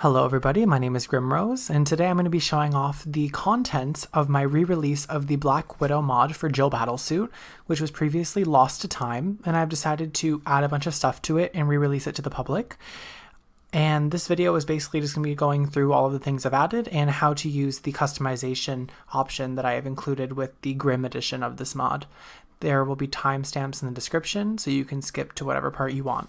Hello everybody, my name is Grimrose, and today I'm going to be showing off the contents of my re-release of the Black Widow mod for Jill Battlesuit, which was previously lost to time, and I've decided to add a bunch of stuff to it and re-release it to the public. And this video is basically just going to be going through all of the things I've added and how to use the customization option that I have included with the Grim edition of this mod. There will be timestamps in the description, so you can skip to whatever part you want.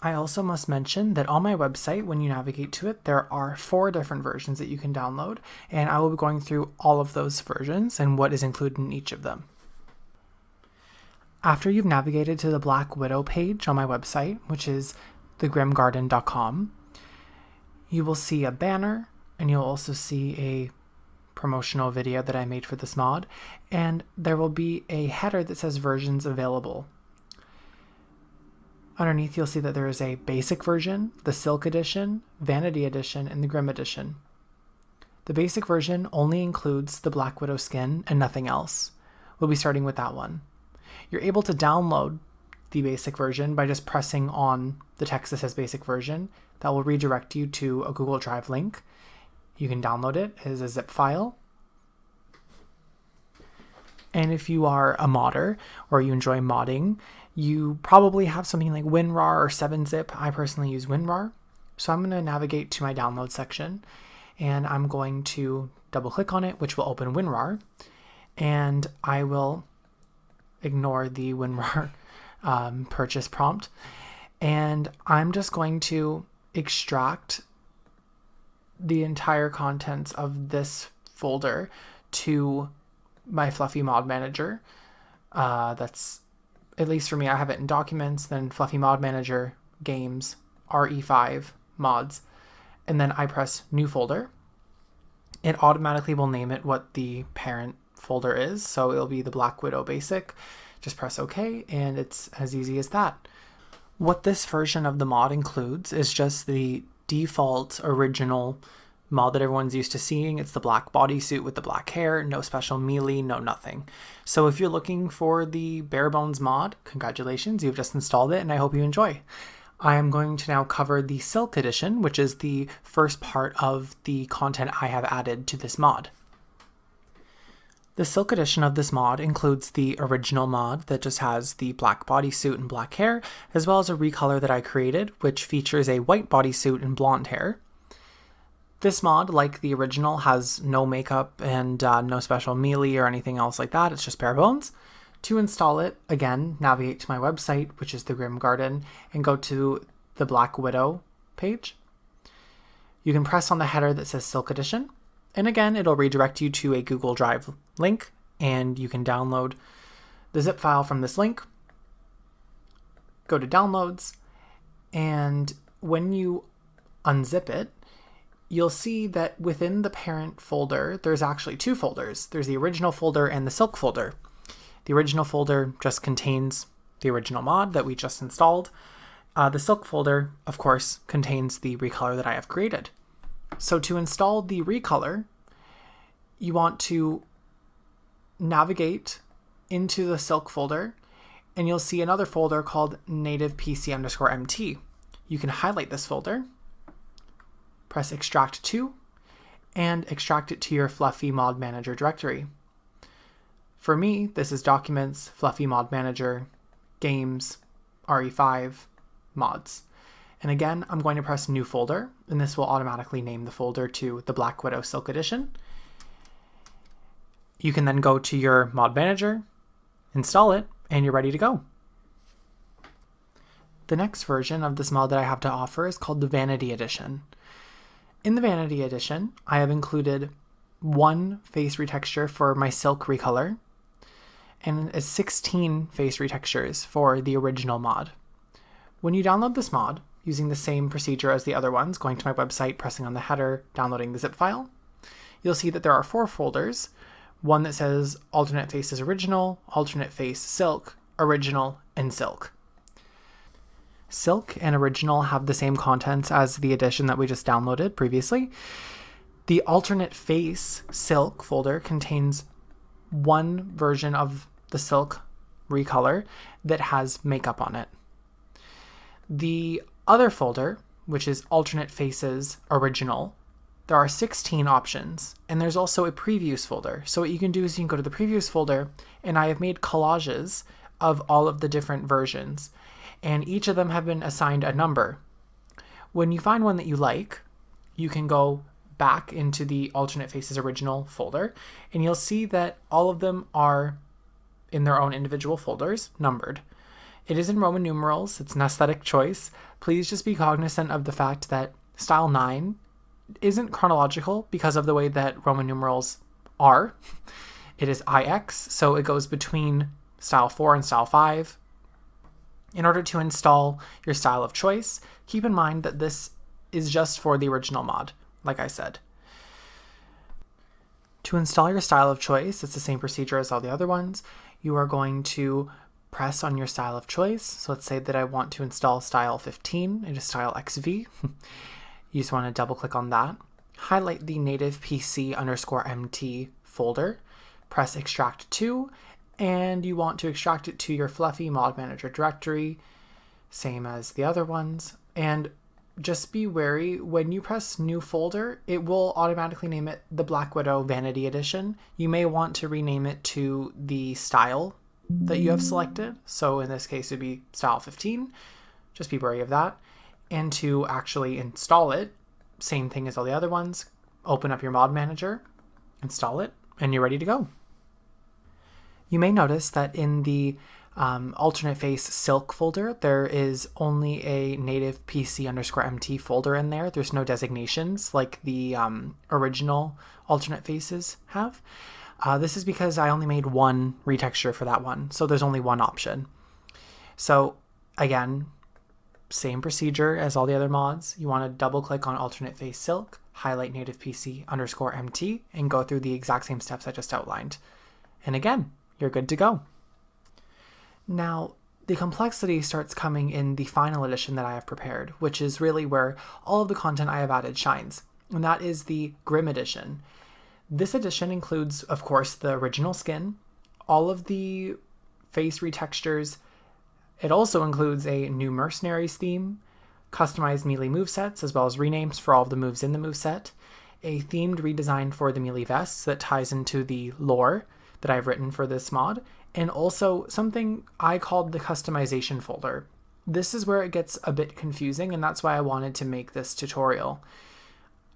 I also must mention that on my website, when you navigate to it, there are 4 different versions that you can download, and I will be going through all of those versions and what is included in each of them. After you've navigated to the Black Widow page on my website, which is thegrimgarden.com, you will see a banner, and you'll also see a promotional video that I made for this mod, and there will be a header that says versions available. Underneath, you'll see that there is a basic version, the Silk Edition, Vanity Edition, and the Grim Edition. The basic version only includes the Black Widow skin and nothing else. We'll be starting with that one. You're able to download the basic version by just pressing on the text that says basic version. That will redirect you to a Google Drive link. You can download it as a zip file. And if you are a modder or you enjoy modding, you probably have something like WinRAR or 7-zip. I personally use WinRAR. So I'm going to navigate to my download section, and I'm going to double click on it, which will open WinRAR. And I will ignore the WinRAR purchase prompt. And I'm just going to extract the entire contents of this folder to my Fluffy Mod Manager. That's, at least for me, I have it in Documents, then Fluffy Mod Manager, Games, RE5, Mods, and then I press New Folder. It automatically will name it what the parent folder is, so it'll be the Black Widow Basic. Just press OK, and it's as easy as that. What this version of the mod includes is just the default original mod that everyone's used to seeing. It's the black bodysuit with the black hair, no special melee, no nothing. So if you're looking for the bare bones mod, congratulations, you've just installed it, and I hope you enjoy. I am going to now cover the Silk Edition, which is the first part of the content I have added to this mod. The Silk Edition of this mod includes the original mod that just has the black bodysuit and black hair, as well as a recolor that I created, which features a white bodysuit and blonde hair. This mod, like the original, has no makeup and no special melee or anything else like that. It's just bare bones. To install it, again, navigate to my website, which is the Grim Garden, and go to the Black Widow page. You can press on the header that says Silk Edition, and again, it'll redirect you to a Google Drive link, and you can download the zip file from this link. Go to Downloads, and when you unzip it, you'll see that within the parent folder, there's actually 2 folders. There's the original folder and the Silk folder. The original folder just contains the original mod that we just installed. The Silk folder, of course, contains the recolor that I have created. So to install the recolor, you want to navigate into the Silk folder, and you'll see another folder called native PC_MT. You can highlight this folder, press Extract to, and extract it to your Fluffy Mod Manager directory. For me, this is Documents, Fluffy Mod Manager, Games, RE5, Mods. And again, I'm going to press New Folder, and this will automatically name the folder to the Black Widow Silk Edition. You can then go to your Mod Manager, install it, and you're ready to go. The next version of this mod that I have to offer is called the Vanity Edition. In the Vanity Edition, I have included 1 face retexture for my Silk recolor, and 16 face retextures for the original mod. When you download this mod, using the same procedure as the other ones, going to my website, pressing on the header, downloading the zip file, you'll see that there are 4 folders. One that says Alternate Faces Original, Alternate Face Silk, Original, and Silk. Silk and Original have the same contents as the edition that we just downloaded previously. The Alternate Face Silk folder contains 1 version of the Silk recolor that has makeup on it. The other folder which is alternate faces original, there are 16 options, and there's also a previews folder. So what you can do is you can go to the previews folder, and I have made collages of all of the different versions, and each of them have been assigned a number. When you find one that you like, you can go back into the alternate faces original folder, and you'll see that all of them are in their own individual folders, numbered. It is in Roman numerals. It's an aesthetic choice. Please just be cognizant of the fact that style 9 isn't chronological because of the way that Roman numerals are. It is IX, so it goes between style 4 and style 5. In order to install your style of choice, keep in mind that this is just for the original mod, like I said. To install your style of choice, it's the same procedure as all the other ones. You are going to press on your style of choice. So let's say that I want to install style 15, it is style XV. You just want to double click on that. Highlight the native PC_MT folder, press extract to, and you want to extract it to your fluffy mod manager directory, same as the other ones. And just be wary, when you press new folder, it will automatically name it the Black Widow Vanity Edition. You may want to rename it to the style that you have selected. So in this case, it'd be style 15. Just be wary of that. And to actually install it, same thing as all the other ones. Open up your mod manager, install it, and you're ready to go. You may notice that in the alternate face silk folder, there is only a native PC_MT folder in there. There's no designations like the original alternate faces have. This is because I only made one retexture for that one, so there's only one option. So again, same procedure as all the other mods. You want to double click on alternate face silk, highlight native PC_MT, and go through the exact same steps I just outlined. And again, you're good to go. Now, the complexity starts coming in the final edition that I have prepared, which is really where all of the content I have added shines, and that is the Grim Edition. This edition includes, of course, the original skin, all of the face retextures. It also includes a new Mercenaries theme, customized melee movesets, as well as renames for all of the moves in the moveset, a themed redesign for the melee vests that ties into the lore that I've written for this mod, and also something I called the customization folder. This is where it gets a bit confusing, and that's why I wanted to make this tutorial.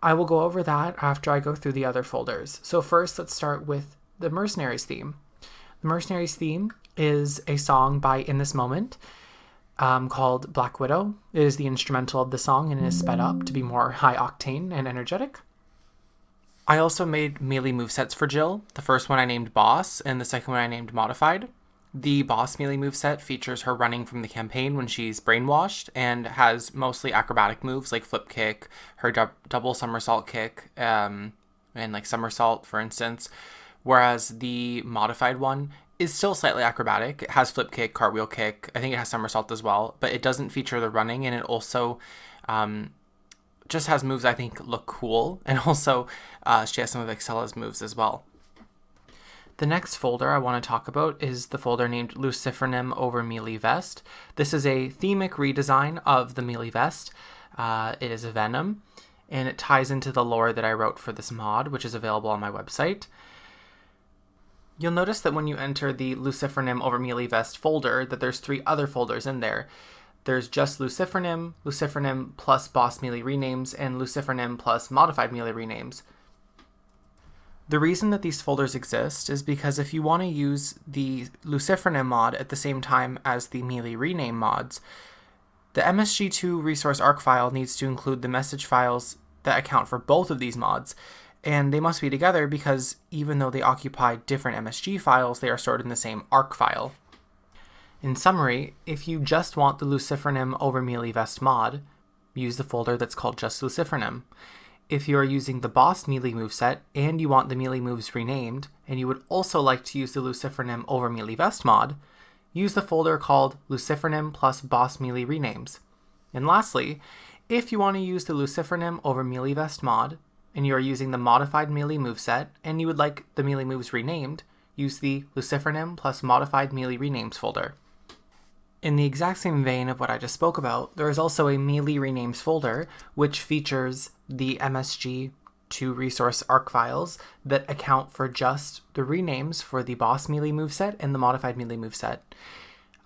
I will go over that after I go through the other folders. So first, let's start with the Mercenaries theme. The Mercenaries theme is a song by In This Moment called Black Widow. It is the instrumental of the song and it is sped up to be more high octane and energetic. I also made melee movesets for Jill. The first one I named Boss, and the second one I named Modified. The Boss melee moveset features her running from the campaign when she's brainwashed and has mostly acrobatic moves like flip kick, her double somersault kick, and like somersault, for instance. Whereas the Modified one is still slightly acrobatic. It has flip kick, cartwheel kick. I think it has somersault as well, but it doesn't feature the running, and it also just has moves I think look cool, and also she has some of Excella's moves as well. The next folder I want to talk about is the folder named Lucifernim over Melee Vest. This is a themic redesign of the Melee Vest. It is a Venom, and it ties into the lore that I wrote for this mod, which is available on my website. You'll notice that when you enter the Lucifernim over Melee Vest folder, that there's 3 other folders in there. There's just Lucifernim, Lucifernim plus Boss Melee Renames, and Lucifernim plus Modified Melee Renames. The reason that these folders exist is because if you want to use the Lucifernim mod at the same time as the Melee Rename mods, the MSG2 resource arc file needs to include the message files that account for both of these mods, and they must be together because even though they occupy different MSG files, they are stored in the same arc file. In summary, if you just want the Lucifernim over Melee Vest mod, use the folder that's called just Lucifernim. If you are using the Boss Melee moveset and you want the melee moves renamed, and you would also like to use the Lucifernim over Melee Vest mod, use the folder called Lucifernim plus Boss Melee Renames. And lastly, if you want to use the Lucifernim over Melee Vest mod, and you are using the modified melee moveset, and you would like the melee moves renamed, use the Lucifernim plus Modified Melee Renames folder. In the exact same vein of what I just spoke about, there is also a melee renames folder, which features the MSG to resource arc files that account for just the renames for the boss melee moveset and the modified melee moveset.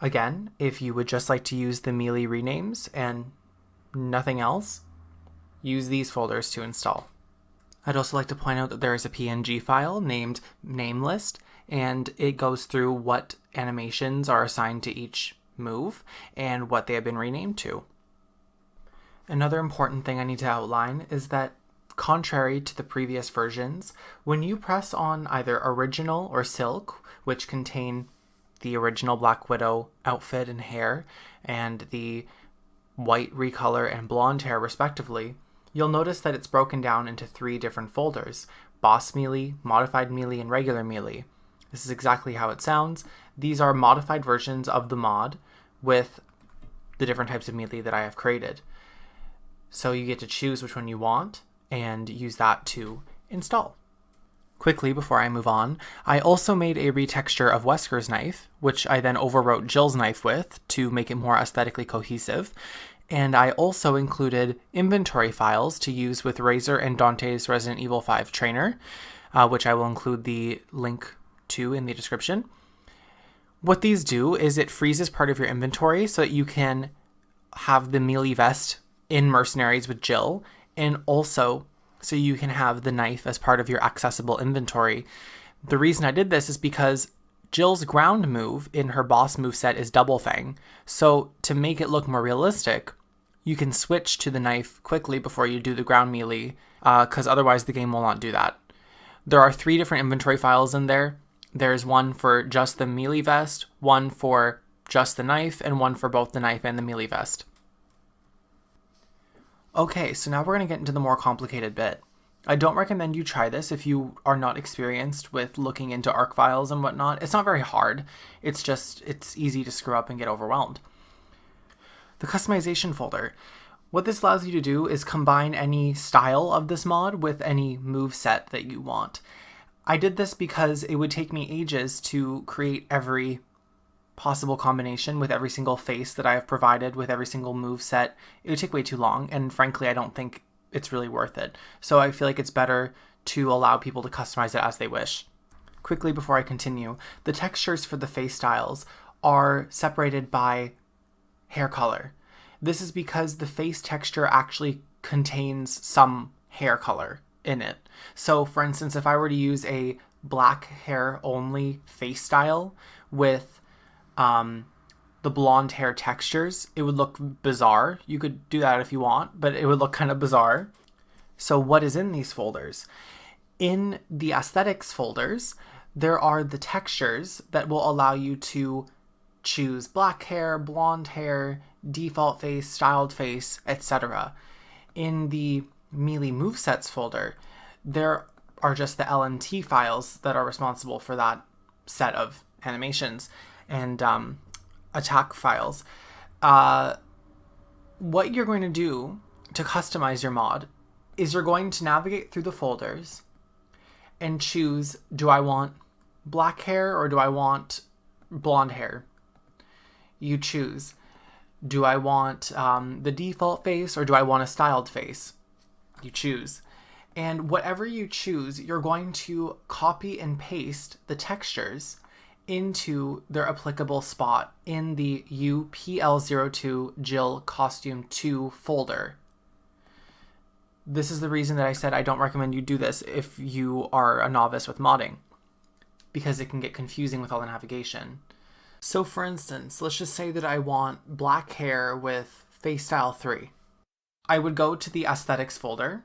Again, if you would just like to use the melee renames and nothing else, use these folders to install. I'd also like to point out that there is a PNG file named namelist, and it goes through what animations are assigned to each move and what they have been renamed to. Another important thing I need to outline is that, contrary to the previous versions, when you press on either Original or Silk, which contain the original Black Widow outfit and hair, and the white recolor and blonde hair respectively, you'll notice that it's broken down into 3 different folders: Boss Melee, Modified Melee, and Regular Melee. This is exactly how it sounds. These are modified versions of the mod with the different types of melee that I have created. So you get to choose which one you want and use that to install. Quickly, before I move on, I also made a retexture of Wesker's knife, which I then overwrote Jill's knife with to make it more aesthetically cohesive. And I also included inventory files to use with Razor and Dante's Resident Evil 5 trainer, which I will include the link to in the description. What these do is it freezes part of your inventory so that you can have the melee vest in Mercenaries with Jill, and also so you can have the knife as part of your accessible inventory. The reason I did this is because Jill's ground move in her boss moveset is Double Fang, so to make it look more realistic, you can switch to the knife quickly before you do the ground melee, because otherwise the game will not do that. There are 3 different inventory files in there. There's one for just the melee vest, one for just the knife, and one for both the knife and the melee vest. Okay, so now we're going to get into the more complicated bit. I don't recommend you try this if you are not experienced with looking into arc files and whatnot. It's not very hard. It's easy to screw up and get overwhelmed. The customization folder. What this allows you to do is combine any style of this mod with any move set that you want. I did this because it would take me ages to create every possible combination with every single face that I have provided with every single move set. It would take way too long, and frankly, I don't think it's really worth it. So I feel like it's better to allow people to customize it as they wish. Quickly before I continue, the textures for the face styles are separated by hair color. This is because the face texture actually contains some hair color in it. So for instance, if I were to use a black hair only face style with the blonde hair textures, it would look bizarre. You could do that if you want, but it would look kind of bizarre. So what is in these folders? In the aesthetics folders, there are the textures that will allow you to choose black hair, blonde hair, default face, styled face, etc. In the melee movesets folder, there are just the LMT files that are responsible for that set of animations and attack files. What you're going to do to customize your mod is you're going to navigate through the folders and choose, do I want black hair or do I want blonde hair? You choose. Do I want the default face or do I want a styled face? You choose. And whatever you choose, you're going to copy and paste the textures into their applicable spot in the UPL02 Jill Costume 2 folder. This is the reason that I said I don't recommend you do this if you are a novice with modding, because it can get confusing with all the navigation. So for instance, let's just say that I want black hair with face style 3. I would go to the aesthetics folder.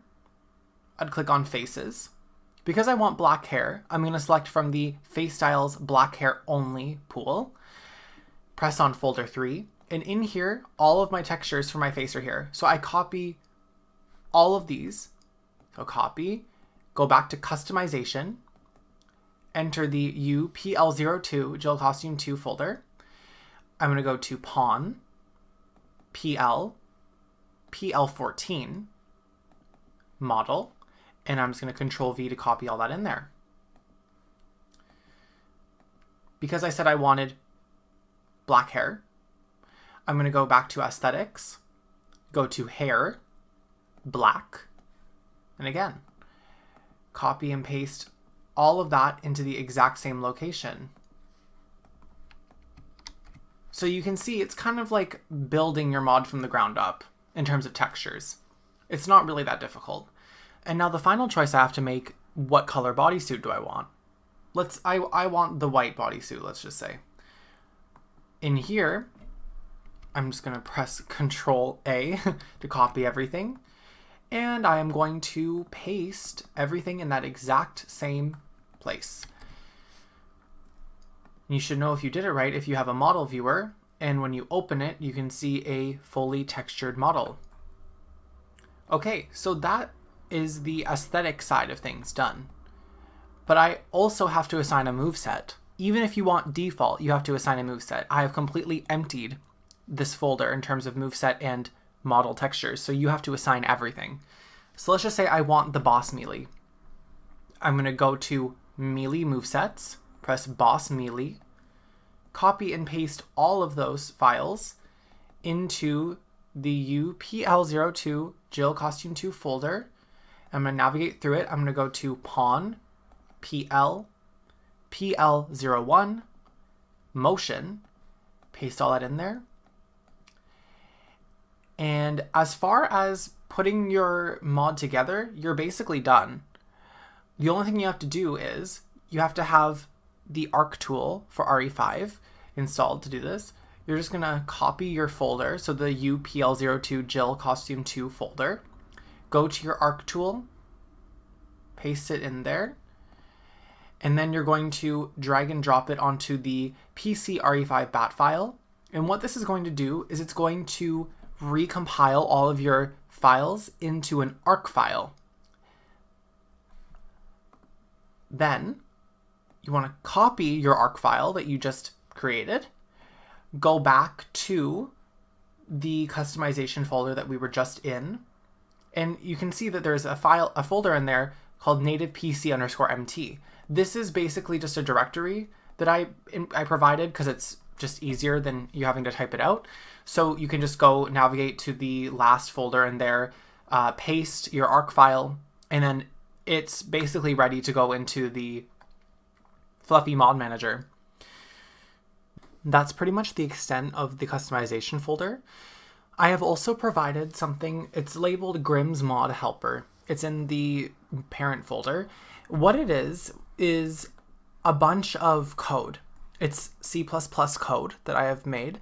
I'd click on faces. Because I want black hair, I'm going to select from the face styles black hair only pool. Press on folder 3. And in here, all of my textures for my face are here. So I copy all of these. So copy, go back to customization, enter the UPL02 Jill Costume 2 folder. I'm going to go to Pawn, PL, PL14, Model, and I'm just going to Control V to copy all that in there. Because I said I wanted black hair, I'm going to go back to aesthetics, go to hair, black, and again, copy and paste all of that into the exact same location. So you can see it's kind of like building your mod from the ground up in terms of textures. It's not really that difficult. And now the final choice I have to make, what color bodysuit do I want? I want the white bodysuit, let's just say. In here, I'm just going to press Control A to copy everything. And I am going to paste everything in that exact same place. You should know if you did it right if you have a model viewer, and when you open it, you can see a fully textured model. Okay, so that is the aesthetic side of things done. But I also have to assign a moveset. Even if you want default, you have to assign a moveset. I have completely emptied this folder in terms of moveset and model textures, so you have to assign everything. So let's just say I want the boss melee. I'm going to go to melee movesets, press boss melee, copy and paste all of those files into the UPL02 Jill Costume 2 folder. I'm going to navigate through it. I'm going to go to pawn, PL, PL01, motion, paste all that in there. And as far as putting your mod together, you're basically done. The only thing you have to do is you have to have the arc tool for RE5 installed to do this. You're just going to copy your folder, so the UPL02 Jill Costume 2 folder. Go to your arc tool, paste it in there, and then you're going to drag and drop it onto the PC RE5 bat file. And what this is going to do is it's going to recompile all of your files into an arc file. Then you want to copy your arc file that you just created, go back to the customization folder that we were just in, and you can see that there's a folder in there called native PC_MT. This is basically just a directory that I provided because it's just easier than you having to type it out. So you can just go navigate to the last folder in there, paste your arc file, and then it's basically ready to go into the Fluffy Mod Manager. That's pretty much the extent of the customization folder. I have also provided something, it's labeled Grim's Mod Helper. It's in the parent folder. What it is a bunch of code. It's C++ code that I have made.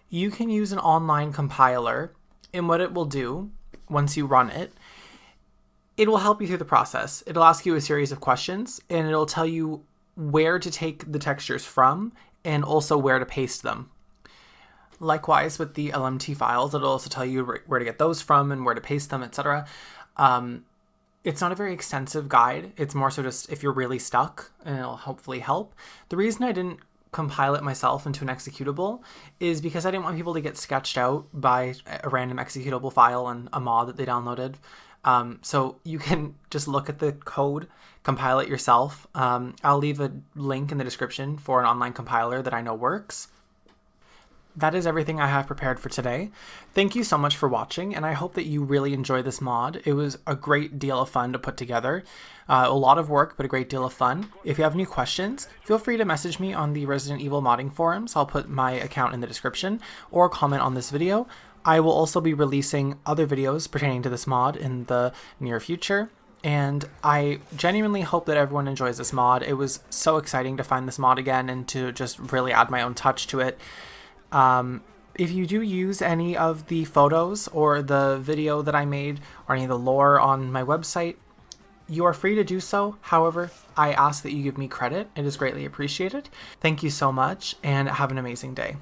You can use an online compiler, and what it will do once you run it, it will help you through the process. It'll ask you a series of questions, and it'll tell you where to take the textures from and also where to paste them. Likewise with the LMT files, it'll also tell you where to get those from and where to paste them, etc. It's not a very extensive guide. It's more so just if you're really stuck, and it'll hopefully help. The reason I didn't compile it myself into an executable is because I didn't want people to get sketched out by a random executable file and a mod that they downloaded. So you can just look at the code, compile it yourself. I'll leave a link in the description for an online compiler that I know works. That is everything I have prepared for today. Thank you so much for watching, and I hope that you really enjoy this mod. It was a great deal of fun to put together. A lot of work, but a great deal of fun. If you have any questions, feel free to message me on the Resident Evil modding forums. I'll put my account in the description, or comment on this video. I will also be releasing other videos pertaining to this mod in the near future. And I genuinely hope that everyone enjoys this mod. It was so exciting to find this mod again and to just really add my own touch to it. If you do use any of the photos or the video that I made or any of the lore on my website, you are free to do so. However, I ask that you give me credit. It is greatly appreciated. Thank you so much, and have an amazing day.